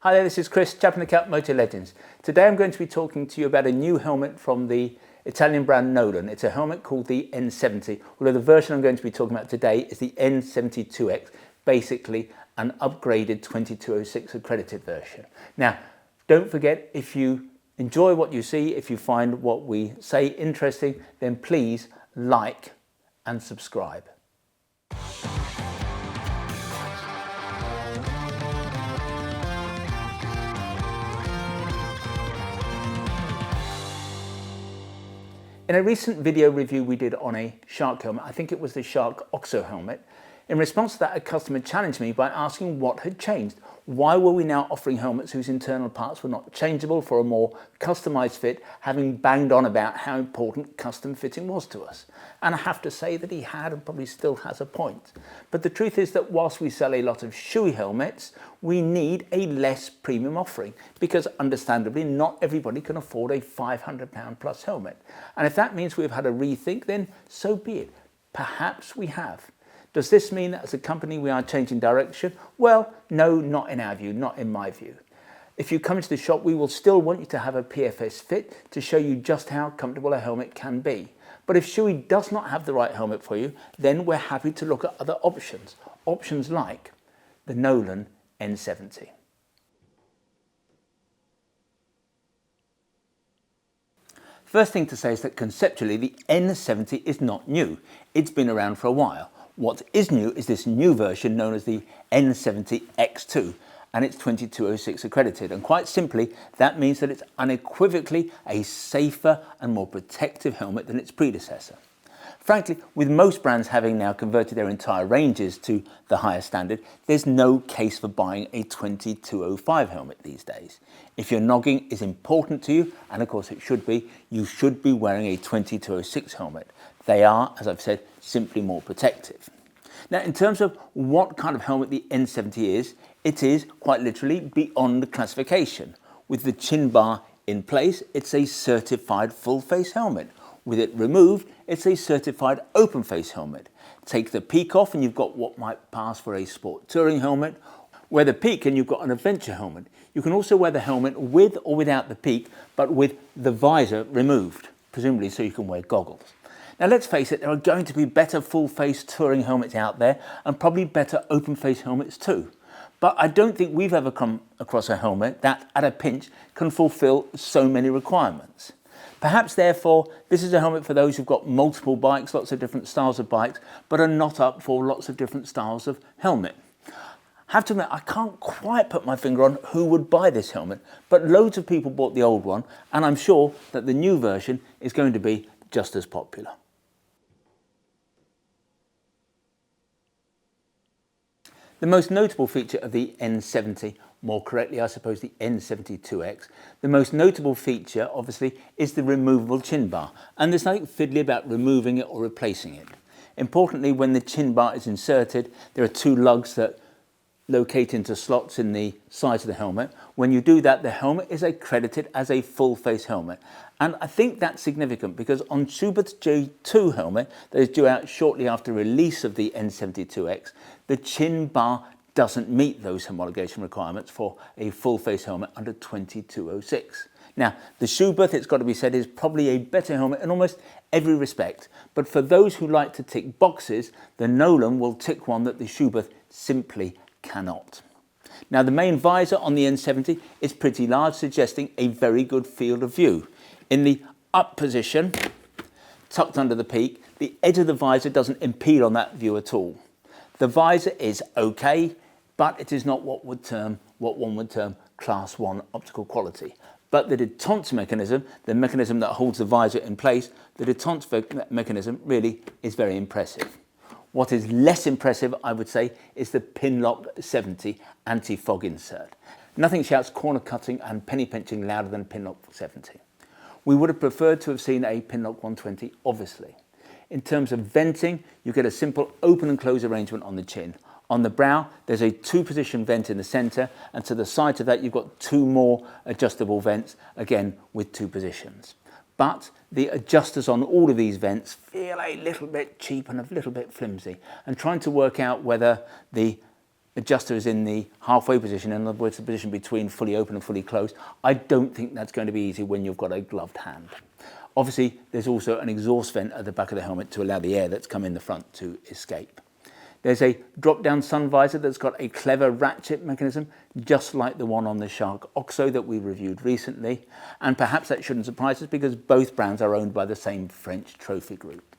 Hi there, this is Chris, Chaplain of Cap Motor Legends. Today I'm going to be talking to you about a new helmet from the Italian brand Nolan. It's a helmet called the N70, although the version I'm going to be talking about today is the N70-2 X, basically an upgraded 2206 accredited version. Now, don't forget, if you enjoy what you see, if you find what we say interesting, then please like and subscribe. In a recent video review we did on a shark helmet, I think it was the Shark Oxo helmet, in response to that a customer challenged me by asking what had changed. Why were we now offering helmets whose internal parts were not changeable for a more customized fit, having banged on about how important custom fitting was to us? And I have to say that he had and probably still has a point. But the truth is that whilst we sell a lot of shoey helmets, we need a less premium offering because understandably not everybody can afford a £500 plus helmet. And if that means we've had a rethink, then so be it. Perhaps we have. Does this mean that as a company we are changing direction? Well, no, not in our view, not in my view. If you come into the shop, we will still want you to have a PFS fit to show you just how comfortable a helmet can be. But if shoey does not have the right helmet for you, then we're happy to look at other options. Options like the Nolan N70. First thing to say is that conceptually the N70 is not new. It's been around for a while. What is new is this new version known as the N70-2 and it's 2206 accredited, and quite simply that means that it's unequivocally a safer and more protective helmet than its predecessor. Frankly, with most brands having now converted their entire ranges to the higher standard, there's no case for buying a 2205 helmet these days. If your noggin is important to you, and of course it should be, you should be wearing a 2206 helmet. They are, as I've said, simply more protective. Now, in terms of what kind of helmet the N70 is, it is quite literally beyond classification. With the chin bar in place, it's a certified full face helmet. With it removed, it's a certified open face helmet. Take the peak off and you've got what might pass for a sport touring helmet. Wear the peak and you've got an adventure helmet. You can also wear the helmet with or without the peak, but with the visor removed, presumably so you can wear goggles. Now let's face it, there are going to be better full-face touring helmets out there and probably better open-face helmets too. But I don't think we've ever come across a helmet that, at a pinch, can fulfill so many requirements. Perhaps therefore, this is a helmet for those who've got multiple bikes, lots of different styles of bikes, but are not up for lots of different styles of helmet. I have to admit, I can't quite put my finger on who would buy this helmet, but loads of people bought the old one, and I'm sure that the new version is going to be just as popular. The most notable feature of the N70, more correctly I suppose the N70-2 X, the most notable feature obviously is the removable chin bar, and there's nothing fiddly about removing it or replacing it. Importantly, when the chin bar is inserted, there are two lugs that locate into slots in the sides of the helmet. When you do that, the helmet is accredited as a full face helmet. And I think that's significant because on Schubert's J2 helmet that is due out shortly after release of the N70-2 X, the chin bar doesn't meet those homologation requirements for a full face helmet under 2206. Now, the Schubert, it's got to be said, is probably a better helmet in almost every respect. But for those who like to tick boxes, the Nolan will tick one that the Schubert simply cannot. Now, the main visor on the N70 is pretty large, suggesting a very good field of view. In the up position, tucked under the peak, the edge of the visor doesn't impede on that view at all. The visor is okay, but it is not what one would term class 1 optical quality. But the détente mechanism, the mechanism that holds the visor in place, the détente mechanism really is very impressive. What is less impressive, I would say, is the Pinlock 70 anti-fog insert. Nothing shouts corner cutting and penny pinching louder than Pinlock 70. We would have preferred to have seen a Pinlock 120, obviously. In terms of venting, you get a simple open and close arrangement on the chin. On the brow, there's a two-position vent in the centre, and to the side of that, you've got two more adjustable vents, again with two positions. But the adjusters on all of these vents feel a little bit cheap and a little bit flimsy, and trying to work out whether the adjuster is in the halfway position, in other words, the position between fully open and fully closed, I don't think that's going to be easy when you've got a gloved hand. Obviously, there's also an exhaust vent at the back of the helmet to allow the air that's come in the front to escape. There's a drop-down sun visor that's got a clever ratchet mechanism, just like the one on the Shark Oxo that we reviewed recently. And perhaps that shouldn't surprise us because both brands are owned by the same French trophy group.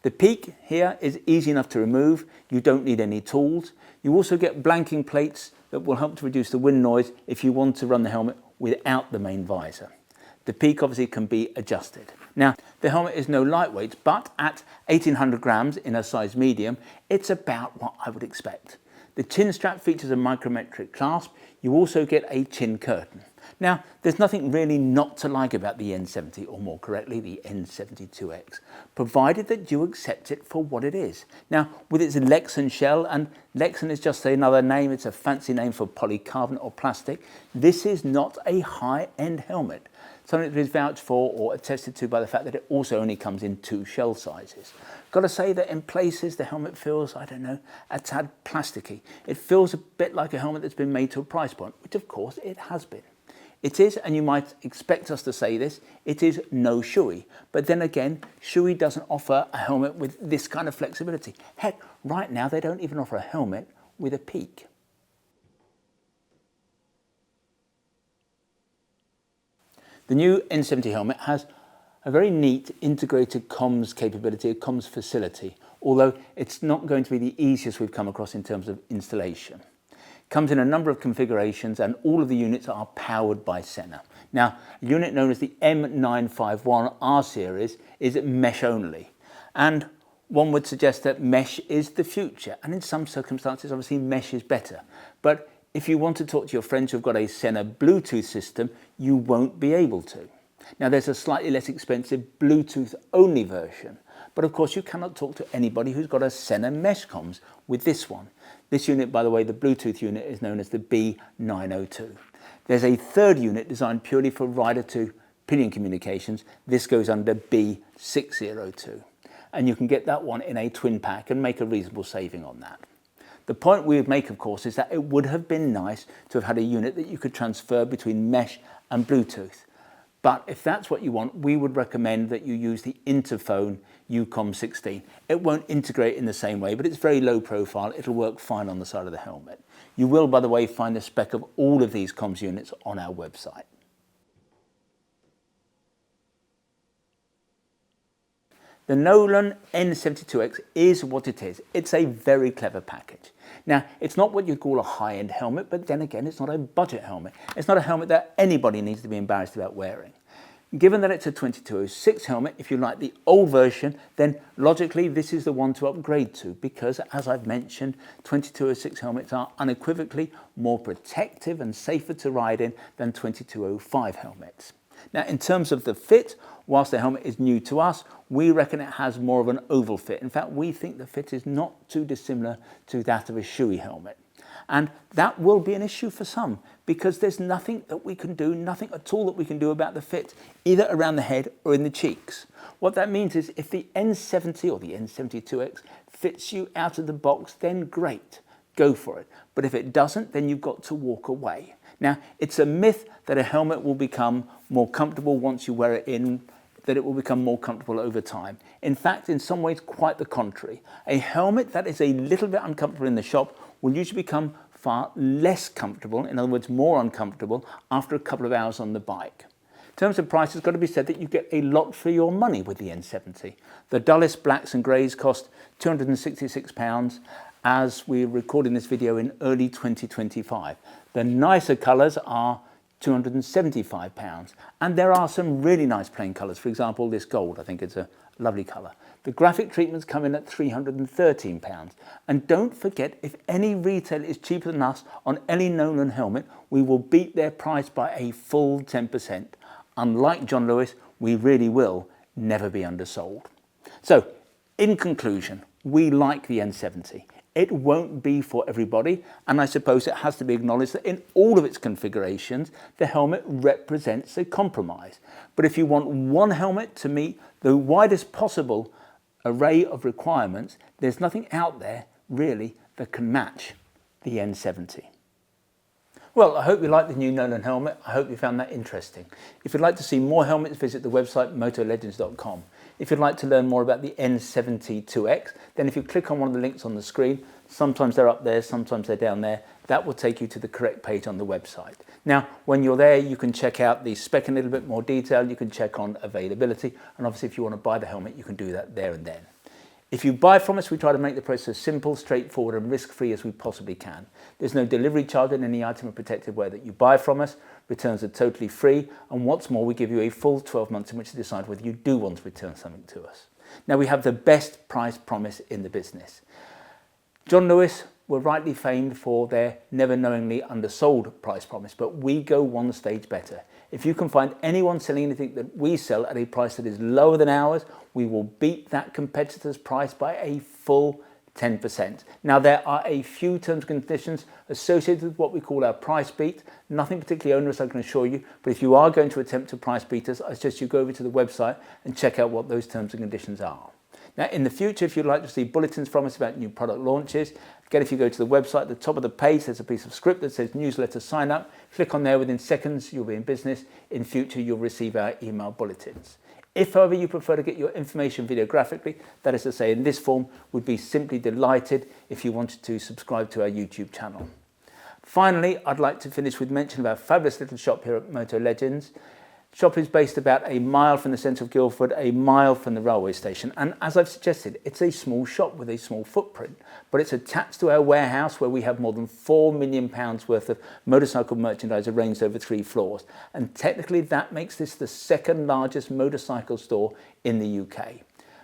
The peak here is easy enough to remove. You don't need any tools. You also get blanking plates that will help to reduce the wind noise if you want to run the helmet without the main visor. The peak obviously can be adjusted. Now, the helmet is no lightweight, but at 1800 grams in a size medium, it's about what I would expect. The chin strap features a micrometric clasp. You also get a chin curtain. Now, there's nothing really not to like about the N70, or more correctly, the N70-2 X, provided that you accept it for what it is. Now, with its Lexan shell, and Lexan is just another name, it's a fancy name for polycarbonate or plastic, this is not a high-end helmet. Something that is vouched for or attested to by the fact that it also only comes in 2 shell sizes. Got to say that in places the helmet feels, I don't know, a tad plasticky. It feels a bit like a helmet that's been made to a price point, which of course it has been. It is, and you might expect us to say this, it is no Shoei. But then again, Shoei doesn't offer a helmet with this kind of flexibility. Heck, right now they don't even offer a helmet with a peak. The new N70 helmet has a very neat integrated comms capability, a comms facility, although it's not going to be the easiest we've come across in terms of installation. Comes in a number of configurations and all of the units are powered by Sena. Now, a unit known as the M951 R series is mesh only, and one would suggest that mesh is the future, and in some circumstances obviously mesh is better. But if you want to talk to your friends who've got a Sena Bluetooth system, you won't be able to. Now, there's a slightly less expensive Bluetooth only version, but of course you cannot talk to anybody who's got a Sena mesh comms with this one. This unit, by the way, the Bluetooth unit, is known as the B902. There's a third unit designed purely for rider to pinion communications. This goes under B602. And you can get that one in a twin pack and make a reasonable saving on that. The point we would make, of course, is that it would have been nice to have had a unit that you could transfer between mesh and Bluetooth. But if that's what you want, we would recommend that you use the Interphone UCOM 16. It won't integrate in the same way, but it's very low profile. It'll work fine on the side of the helmet. You will, by the way, find the spec of all of these comms units on our website. The Nolan N70-2 X is what it is. It's a very clever package. Now, it's not what you'd call a high-end helmet, but then again, it's not a budget helmet. It's not a helmet that anybody needs to be embarrassed about wearing. Given that it's a 2206 helmet, if you like the old version, then logically this is the one to upgrade to because, as I've mentioned, 2206 helmets are unequivocally more protective and safer to ride in than 2205 helmets. Now, in terms of the fit, whilst the helmet is new to us, we reckon it has more of an oval fit. In fact, we think the fit is not too dissimilar to that of a Shoei helmet. And that will be an issue for some because there's nothing that we can do, nothing at all that we can do about the fit, either around the head or in the cheeks. What that means is if the N70 or the N70-2 X fits you out of the box, then great, go for it. But if it doesn't, then you've got to walk away. Now, it's a myth that a helmet will become more comfortable once you wear it in, that it will become more comfortable over time. In fact, in some ways, quite the contrary. A helmet that is a little bit uncomfortable in the shop will usually become far less comfortable, in other words, more uncomfortable, after a couple of hours on the bike. In terms of price, it's got to be said that you get a lot for your money with the N70. The dullest blacks and greys cost £266 as we're recording this video in early 2025. The nicer colours are £275, and there are some really nice plain colours. For example, this gold, I think it's a lovely colour. The graphic treatments come in at £313. And don't forget, if any retailer is cheaper than us on any Nolan helmet, we will beat their price by a full 10%. Unlike John Lewis, we really will never be undersold. So, in conclusion, we like the N70. It won't be for everybody, and I suppose it has to be acknowledged that in all of its configurations, the helmet represents a compromise. But if you want one helmet to meet the widest possible array of requirements, there's nothing out there really that can match the N70. Well, I hope you liked the new Nolan helmet. I hope you found that interesting. If you'd like to see more helmets, visit the website motolegends.com. If you'd like to learn more about the N70-2 X, then if you click on one of the links on the screen, sometimes they're up there, sometimes they're down there, that will take you to the correct page on the website. Now, when you're there, you can check out the spec in a little bit more detail, you can check on availability, and obviously if you want to buy the helmet, you can do that there and then. If you buy from us, we try to make the process as simple, straightforward and risk-free as we possibly can. There's no delivery charge on any item of protective wear that you buy from us. Returns are totally free, and what's more, we give you a full 12 months in which to decide whether you do want to return something to us. Now, we have the best price promise in the business. John Lewis were rightly famed for their never knowingly undersold price promise, but we go one stage better. If you can find anyone selling anything that we sell at a price that is lower than ours, we will beat that competitor's price by a full 10%. Now, there are a few terms and conditions associated with what we call our price beat. Nothing particularly onerous, I can assure you, but if you are going to attempt to price beat us, I suggest you go over to the website and check out what those terms and conditions are. Now, in the future, if you'd like to see bulletins from us about new product launches, again, if you go to the website, at the top of the page, there's a piece of script that says newsletter sign up. Click on there, within seconds, you'll be in business. In future, you'll receive our email bulletins. If, however, you prefer to get your information videographically, that is to say in this form, we'd be simply delighted if you wanted to subscribe to our YouTube channel. Finally, I'd like to finish with mention of our fabulous little shop here at Moto Legends. Shop is based about a mile from the centre of Guildford, a mile from the railway station, and as I've suggested, it's a small shop with a small footprint, but it's attached to our warehouse where we have more than £4 million worth of motorcycle merchandise arranged over 3 floors, and technically that makes this the second largest motorcycle store in the UK.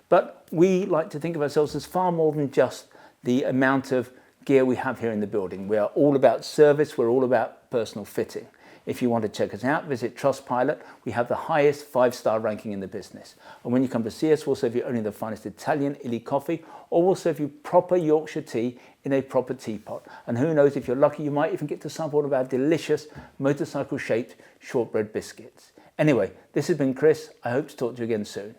But we like to think of ourselves as far more than just the amount of gear we have here in the building. We are all about service, we're all about personal fitting. If you want to check us out, visit Trustpilot. We have the highest 5-star ranking in the business. And when you come to see us, we'll serve you only the finest Italian illy coffee, or we'll serve you proper Yorkshire tea in a proper teapot. And who knows, if you're lucky, you might even get to sample one of our delicious motorcycle-shaped shortbread biscuits. Anyway, this has been Chris. I hope to talk to you again soon.